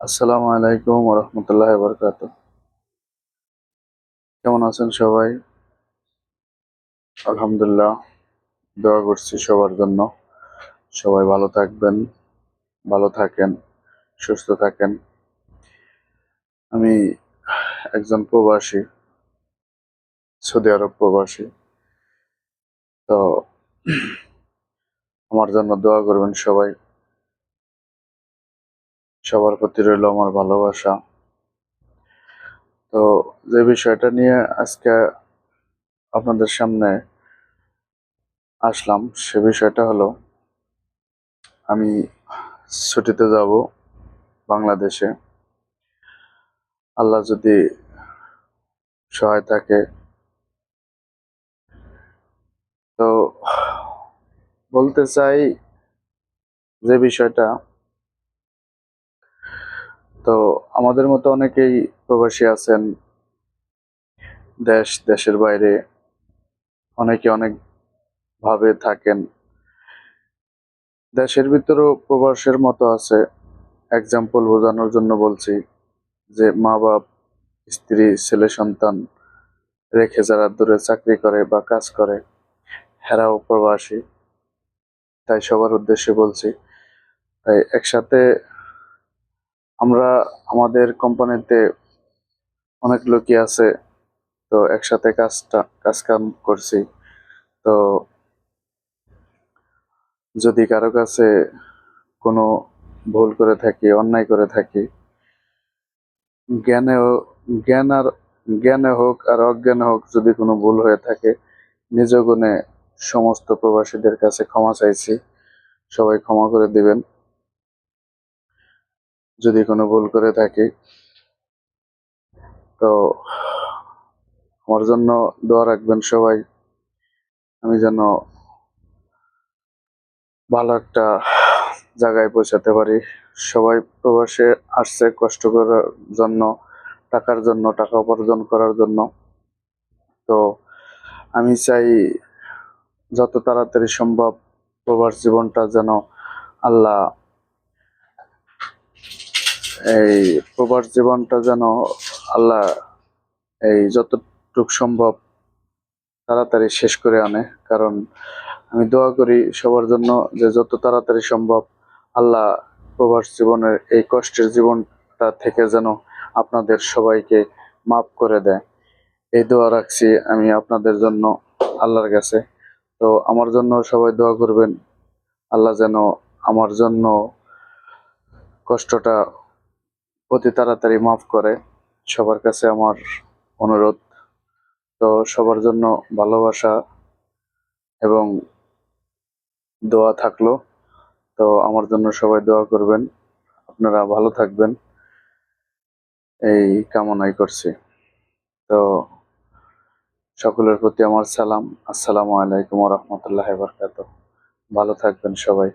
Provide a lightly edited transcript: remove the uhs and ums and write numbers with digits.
আসসালামু আলাইকুম রহমতুল্লাহ বরকাত। কেমন আছেন সবাই? আলহামদুলিল্লাহ, দোয়া করছি সবার জন্য। সবাই ভালো থাকবেন, ভালো থাকেন, সুস্থ থাকেন। আমি একজন প্রবাসী, সৌদি আরব প্রবাসী। তো আমার জন্য দোয়া করবেন সবাই। সবার প্রতি রইল আমার ভালোবাসা। তো যে বিষয়টা নিয়ে আজকে আপনাদের সামনে আসলাম, সে বিষয়টা হলো আমি ছুটিতে যাব বাংলাদেশে। আল্লাহ যদি সহায় থাকে, তো বলতে চাই যে বিষয়টা, তো আমাদের মতো অনেকেই প্রবাসী আছেন দেশের বাইরে। অনেকে অনেক ভাবে থাকেন। দেশের ভিতরেও প্রবাসের মতো আছে। এক্সাম্পল বোঝানোর জন্য বলছি যে মা বাপ, স্ত্রী, ছেলে সন্তান রেখে যারা দূরে চাকরি করে বা কাজ করে, হেরাও প্রবাসী। তাই সবার উদ্দেশ্যে বলছি, তাই একসাথে আমরা আমাদের কোম্পানিতে অনেক লোকই আছে, তো একসাথে কাজ কাম করছি। তো যদি কারো কাছে কোনো ভুল করে থাকি, অন্যায় করে থাকি, জ্ঞানে জ্ঞান আর জ্ঞানে হোক আর অজ্ঞানে হোক, যদি কোনো ভুল হয়ে থাকে, নিজ গুণে সমস্ত প্রবাসীদের কাছে ক্ষমা চাইছি। সবাই ক্ষমা করে দিবেন যদি কোনো ভুল করে থাকি। তো আমার জন্য দোয়া রাখবেন সবাই, আমি যেন ভালো একটা জায়গায় পৌঁছাতে পারি। সবাই প্রবাসে আসছে কষ্ট করার জন্য, টাকার জন্য, টাকা উপার্জন করার জন্য। তো আমি চাই যত তাড়াতাড়ি সম্ভব প্রবাস জীবনটা যেন আল্লাহ এই প্রবাস জীবনটা যেন আল্লাহ এই যতটুক সম্ভব তাড়াতাড়ি শেষ করে আনে। কারণ আমি দোয়া করি সবার জন্য যে যত তাড়াতাড়ি সম্ভব আল্লাহ প্রবাস জীবনের এই কষ্টের জীবনটা থেকে যেন আপনাদের সবাইকে মাফ করে দেয়। এই দোয়া রাখছি আমি আপনাদের জন্য আল্লাহর কাছে। তো আমার জন্য সবাই দোয়া করবেন, আল্লাহ যেন আমার জন্য কষ্টটা অতি তাড়াতাড়ি মাফ করে। সবার কাছে আমার অনুরোধ। তো সবার জন্য ভালোবাসা এবং দোয়া থাকলো। তো আমার জন্য সবাই দোয়া করবেন, আপনারা ভালো থাকবেন এই কামনাই করছি। তো সকলের প্রতি আমার সালাম। আসসালামু আলাইকুম ওয়া রাহমাতুল্লাহি ওয়া বারাকাতুহু। ভালো থাকবেন সবাই।